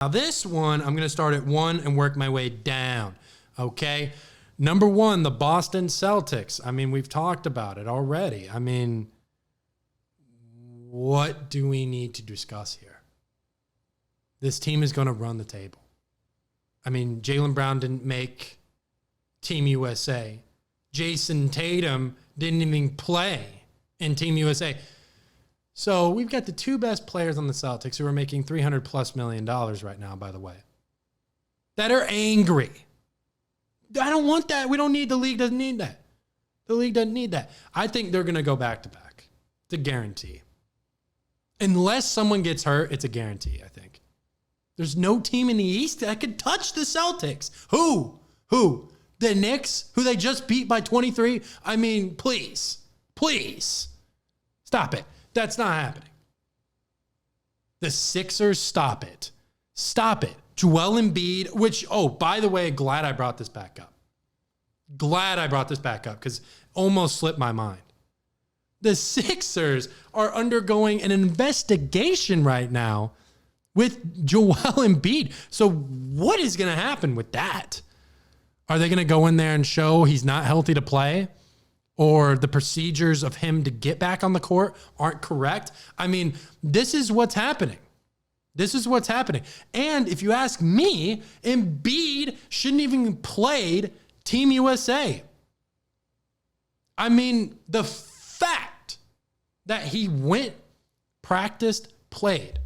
Now this one, I'm going to start at 1 and work my way down, okay? Number 1, the Boston Celtics. I mean, we've talked about it already. I mean, what do we need to discuss here? This team is going to run the table. I mean, Jaylen Brown didn't make Team USA. Jason Tatum didn't even play in Team USA. So we've got the 2 best players on the Celtics who are making $300+ million right now, by the way, that are angry. I don't want that. We don't need, the league doesn't need that. The league doesn't need that. I think they're going to go back-to-back. It's a guarantee. Unless someone gets hurt, it's a guarantee, I think. There's no team in the East that could touch the Celtics. Who? The Knicks, who they just beat by 23? I mean, please. Stop it. That's not happening. The Sixers, stop it. Joel Embiid, which, by the way, glad I brought this back up. Because almost slipped my mind. The Sixers are undergoing an investigation right now with Joel Embiid. So what is going to happen with that? Are they going to go in there and show he's not healthy to play? Or the procedures of him to get back on the court aren't correct? I mean, this is what's happening. And if you ask me, Embiid shouldn't even played Team USA. I mean, the fact that he went, practiced, played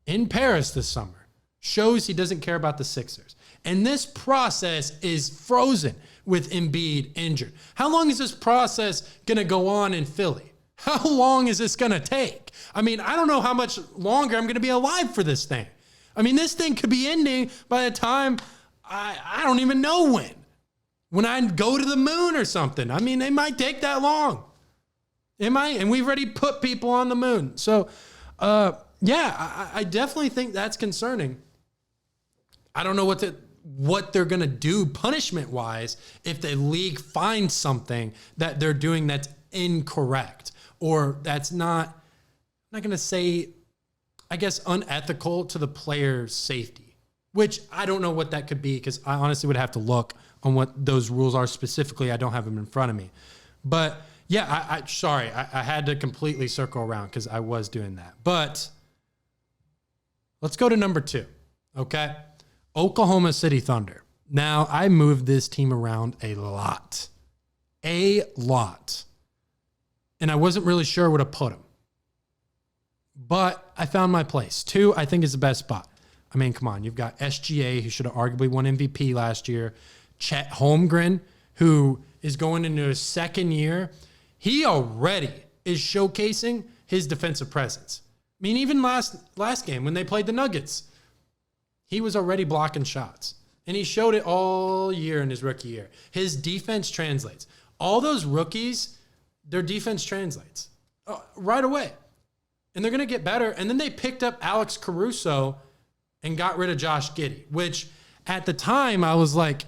in Paris this summer shows he doesn't care about the Sixers. And this process is frozen with Embiid injured. How long is this process going to go on in Philly? How long is this going to take? I mean, I don't know how much longer I'm going to be alive for this thing. I mean, this thing could be ending by the time I don't even know when. When I go to the moon or something. I mean, it might take that long. It might. And we've already put people on the moon. So, I definitely think that's concerning. I don't know what they're going to do punishment-wise if the league finds something that they're doing that's incorrect or that's not, I'm not going to say, I guess, unethical to the player's safety, which I don't know what that could be because I honestly would have to look on what those rules are specifically. I don't have them in front of me. But, yeah, I had to completely circle around because I was doing that. But let's go to number 2, okay? Oklahoma City Thunder. Now, I moved this team around a lot. And I wasn't really sure where to put them. But I found my place. 2, I think, is the best spot. I mean, come on. You've got SGA, who should have arguably won MVP last year. Chet Holmgren, who is going into his second year. He already is showcasing his defensive presence. I mean, even last game when they played the Nuggets, he was already blocking shots. And he showed it all year in his rookie year. His defense translates. All those rookies, their defense translates right away. And they're going to get better. And then they picked up Alex Caruso and got rid of Josh Giddey, which at the time I was like,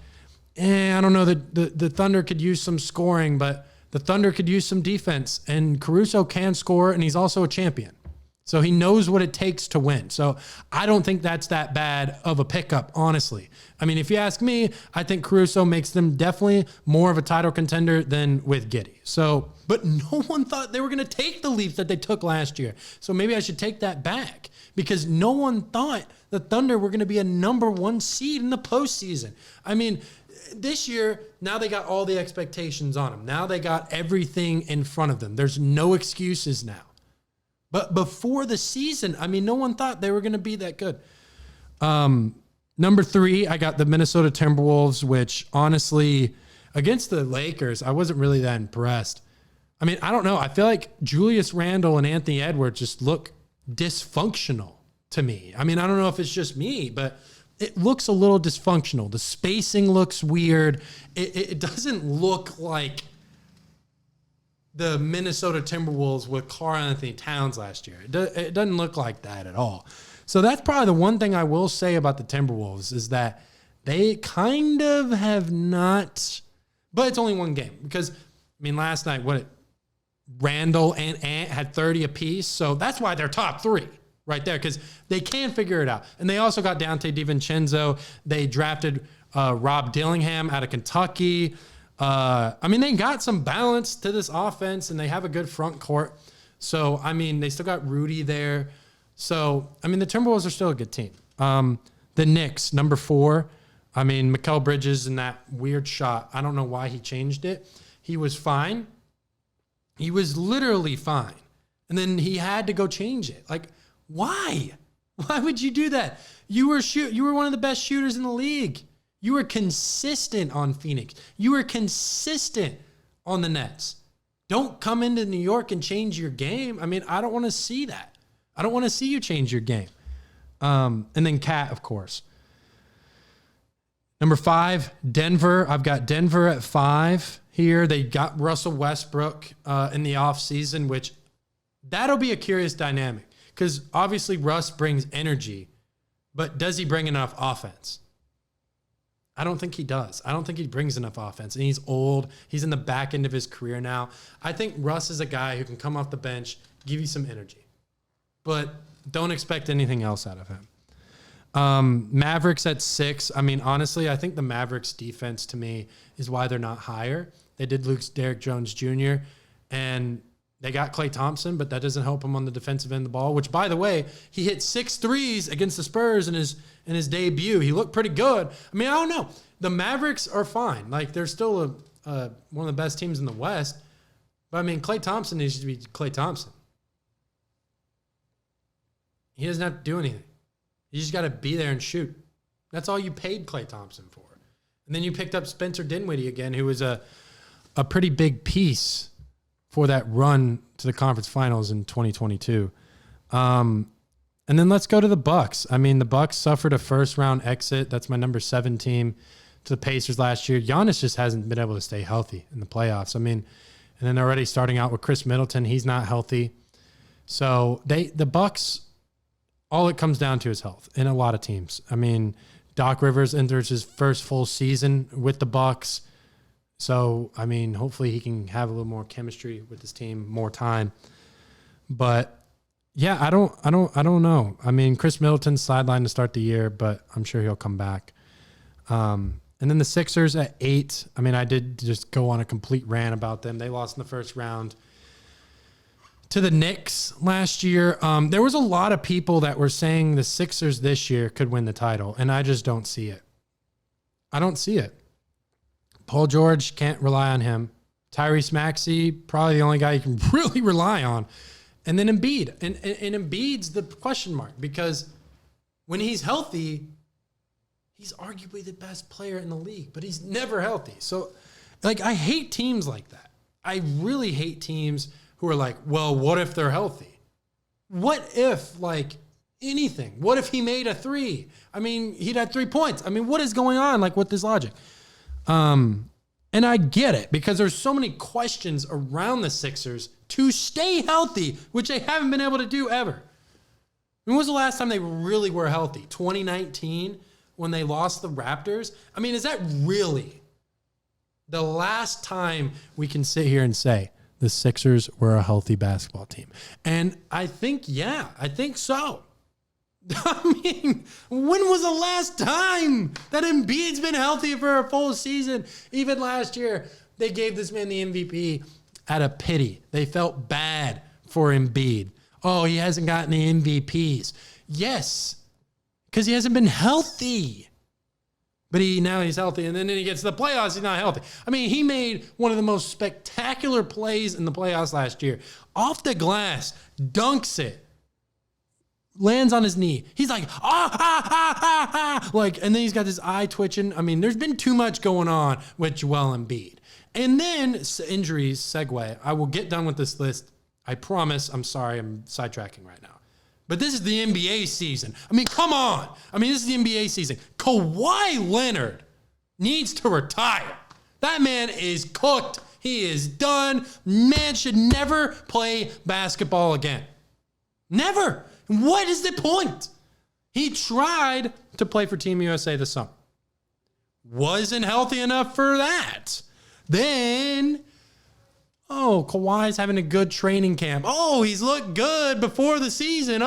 I don't know, the Thunder could use some scoring, but the Thunder could use some defense. And Caruso can score, and he's also a champion. So he knows what it takes to win. So I don't think that's that bad of a pickup, honestly. I mean, if you ask me, I think Caruso makes them definitely more of a title contender than with Giddey. So, but no one thought they were going to take the leap that they took last year. So maybe I should take that back because no one thought the Thunder were going to be a number 1 seed in the postseason. I mean, this year, now they got all the expectations on them. Now they got everything in front of them. There's no excuses now. But before the season, I mean, no one thought they were going to be that good. Number 3, I got the Minnesota Timberwolves, which honestly, against the Lakers, I wasn't really that impressed. I mean, I don't know. I feel like Julius Randle and Anthony Edwards just look dysfunctional to me. I mean, I don't know if it's just me, but it looks a little dysfunctional. The spacing looks weird. It doesn't look like the Minnesota Timberwolves with Karl-Anthony Towns last year. It doesn't look like that at all. So that's probably the one thing I will say about the Timberwolves is that they kind of have not, but it's only one game because, I mean, last night, Randall and Ant had 30 apiece. So that's why they're top 3. right there because they can figure it out. And they also got Dante DiVincenzo. They drafted Rob Dillingham out of Kentucky. They got some balance to this offense, and they have a good front court. So, they still got Rudy there. So, the Timberwolves are still a good team. The Knicks, number 4. Mikal Bridges in that weird shot. I don't know why he changed it. He was fine. He was literally fine. And then he had to go change it. Like, why? Why would you do that? You were one of the best shooters in the league. You were consistent on Phoenix. You were consistent on the Nets. Don't come into New York and change your game. I don't want to see that. I don't want to see you change your game. And then Cat, of course. Number 5, Denver. I've got Denver at 5 here. They got Russell Westbrook in the offseason, which that'll be a curious dynamic because obviously Russ brings energy, but does he bring enough offense? I don't think he does. I don't think he brings enough offense. And he's old. He's in the back end of his career now. I think Russ is a guy who can come off the bench, give you some energy, but don't expect anything else out of him. Mavericks at 6. Honestly, I think the Mavericks defense to me is why they're not higher. They did lose Derrick Jones Jr. and they got Klay Thompson, but that doesn't help him on the defensive end of the ball, which by the way, he hit 6 threes against the Spurs in his debut. He looked pretty good. I don't know. The Mavericks are fine. Like they're still one of the best teams in the West. But Klay Thompson needs to be Klay Thompson. He doesn't have to do anything. You just got to be there and shoot. That's all you paid Klay Thompson for. And then you picked up Spencer Dinwiddie again, who was a pretty big piece for that run to the conference finals in 2022. And then let's go to the Bucks. The Bucks suffered a first-round exit. That's my number 7 team to the Pacers last year. Giannis just hasn't been able to stay healthy in the playoffs. And then they're already starting out with Chris Middleton. He's not healthy. So the Bucks, all it comes down to is health in a lot of teams. Doc Rivers enters his first full season with the Bucks. So, hopefully he can have a little more chemistry with his team, more time. But yeah, I don't know. Chris Middleton's sidelined to start the year, but I'm sure he'll come back. And then the Sixers at 8. I did just go on a complete rant about them. They lost in the first round to the Knicks last year. There was a lot of people that were saying the Sixers this year could win the title, and I just don't see it. I don't see it. Paul George, can't rely on him. Tyrese Maxey, probably the only guy you can really rely on. And then Embiid. And Embiid's the question mark because when he's healthy, he's arguably the best player in the league, but he's never healthy. So, I hate teams like that. I really hate teams who are like, well, what if they're healthy? What if, anything? What if he made a 3? He'd had 3 points. What is going on, with this logic? And I get it because there's so many questions around the Sixers to stay healthy, which they haven't been able to do ever. When was the last time they really were healthy? 2019 when they lost the Raptors? is that really the last time we can sit here and say the Sixers were a healthy basketball team? And I think so. When was the last time that Embiid's been healthy for a full season? Even last year, they gave this man the MVP out of pity. They felt bad for Embiid. Oh, he hasn't gotten the MVPs. Yes, because he hasn't been healthy. But now he's healthy, and then he gets to the playoffs, he's not healthy. He made one of the most spectacular plays in the playoffs last year. Off the glass, dunks it. Lands on his knee. He's like, and then he's got this eye twitching. There's been too much going on with Joel Embiid. And then injuries, segue. I will get done with this list. I promise. I'm sorry. I'm sidetracking right now. But this is the NBA season. Come on. This is the NBA season. Kawhi Leonard needs to retire. That man is cooked. He is done. Man should never play basketball again. Never. What is the point? He tried to play for Team USA this summer. Wasn't healthy enough for that. Then, Kawhi's having a good training camp. He's looked good before the season.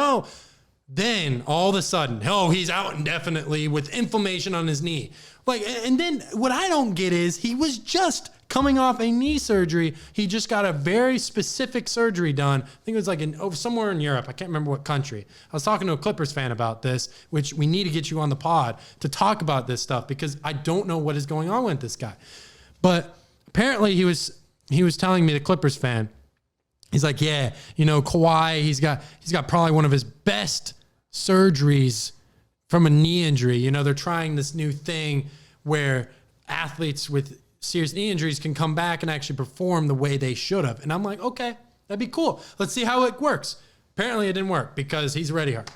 Then all of a sudden, oh, he's out indefinitely with inflammation on his knee. Like, and then what I don't get is he was just coming off a knee surgery. He just got a very specific surgery done. I think it was like somewhere in Europe. I can't remember what country. I was talking to a Clippers fan about this, which we need to get you on the pod to talk about this stuff because I don't know what is going on with this guy. But apparently he was telling me, the Clippers fan, he's like, yeah, Kawhi, he's got probably one of his best surgeries from a knee injury. They're trying this new thing where athletes with serious knee injuries can come back and actually perform the way they should have. And I'm like, okay, that'd be cool. Let's see how it works. Apparently it didn't work because he's ready hard.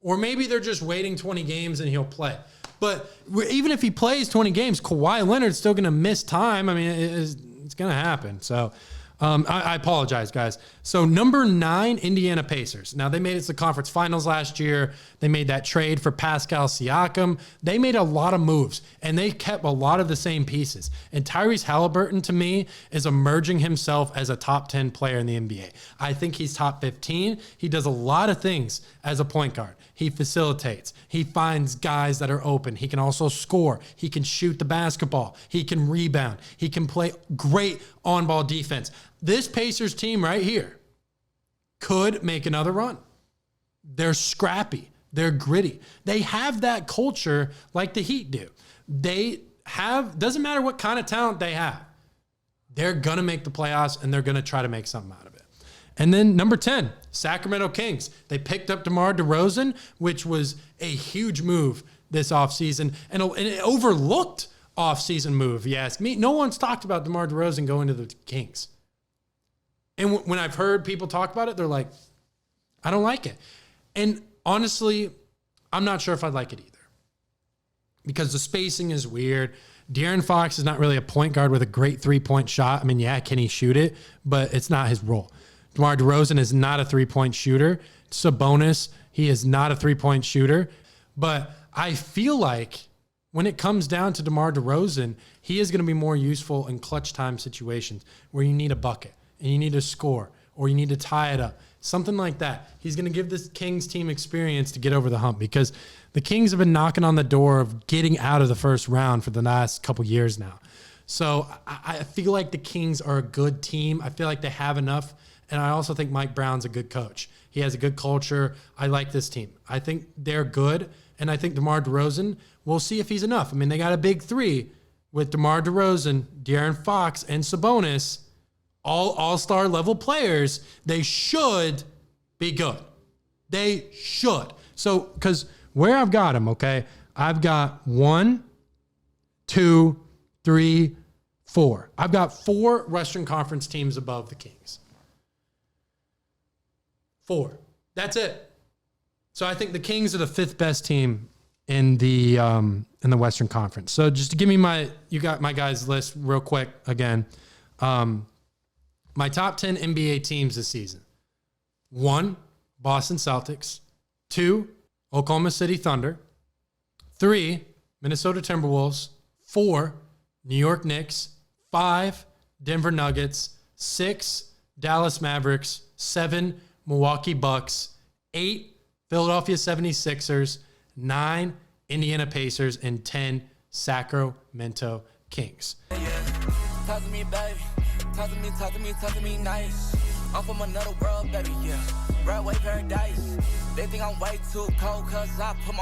Or maybe they're just waiting 20 games and he'll play. But even if he plays 20 games, Kawhi Leonard's still going to miss time. I mean, it's going to happen. So I apologize, guys. So number 9, Indiana Pacers. Now, they made it to the conference finals last year. They made that trade for Pascal Siakam. They made a lot of moves, and they kept a lot of the same pieces. And Tyrese Halliburton, to me, is emerging himself as a top 10 player in the NBA. I think he's top 15. He does a lot of things as a point guard. He facilitates. He finds guys that are open. He can also score. He can shoot the basketball. He can rebound. He can play great on-ball defense. This Pacers team right here could make another run. They're scrappy. They're gritty. They have that culture like the Heat do. Doesn't matter what kind of talent they have, they're going to make the playoffs and they're going to try to make something out of it. And then number 10, Sacramento Kings. They picked up DeMar DeRozan, which was a huge move this offseason and an overlooked offseason move, if you ask me. No one's talked about DeMar DeRozan going to the Kings. And when I've heard people talk about it, they're like, I don't like it. And honestly, I'm not sure if I'd like it either because the spacing is weird. De'Aaron Fox is not really a point guard with a great three-point shot. I mean, yeah, can he shoot it? But it's not his role. DeMar DeRozan is not a three-point shooter. Sabonis, he is not a three-point shooter. But I feel like when it comes down to DeMar DeRozan, he is going to be more useful in clutch time situations where you need a bucket and you need to score or you need to tie it up. Something like that. He's going to give this Kings team experience to get over the hump because the Kings have been knocking on the door of getting out of the first round for the last couple years now. So I feel like the Kings are a good team. I feel like they have enough. And I also think Mike Brown's a good coach. He has a good culture. I like this team. I think they're good. And I think DeMar DeRozan, we'll see if he's enough. I mean, they got a big three with DeMar DeRozan, De'Aaron Fox, and Sabonis, all-star level players. They should be good. They should. So, because where I've got them, okay, I've got 1, 2, 3, 4. I've got 4 Western Conference teams above the Kings. 4. That's it. So I think the Kings are the 5th best team in the Western Conference. So just to give me you got my guys' list real quick again. My top 10 NBA teams this season. 1, Boston Celtics. 2, Oklahoma City Thunder. 3, Minnesota Timberwolves. 4, New York Knicks. 5, Denver Nuggets. 6, Dallas Mavericks. 7, Milwaukee Bucks. 8, Philadelphia 76ers. 9, Indiana Pacers. And 10, Sacramento Kings. Talk to me, baby. Talk to me nice. I'm from another world, baby, yeah. Broadway paradise. They think I'm way too cold, cause I put my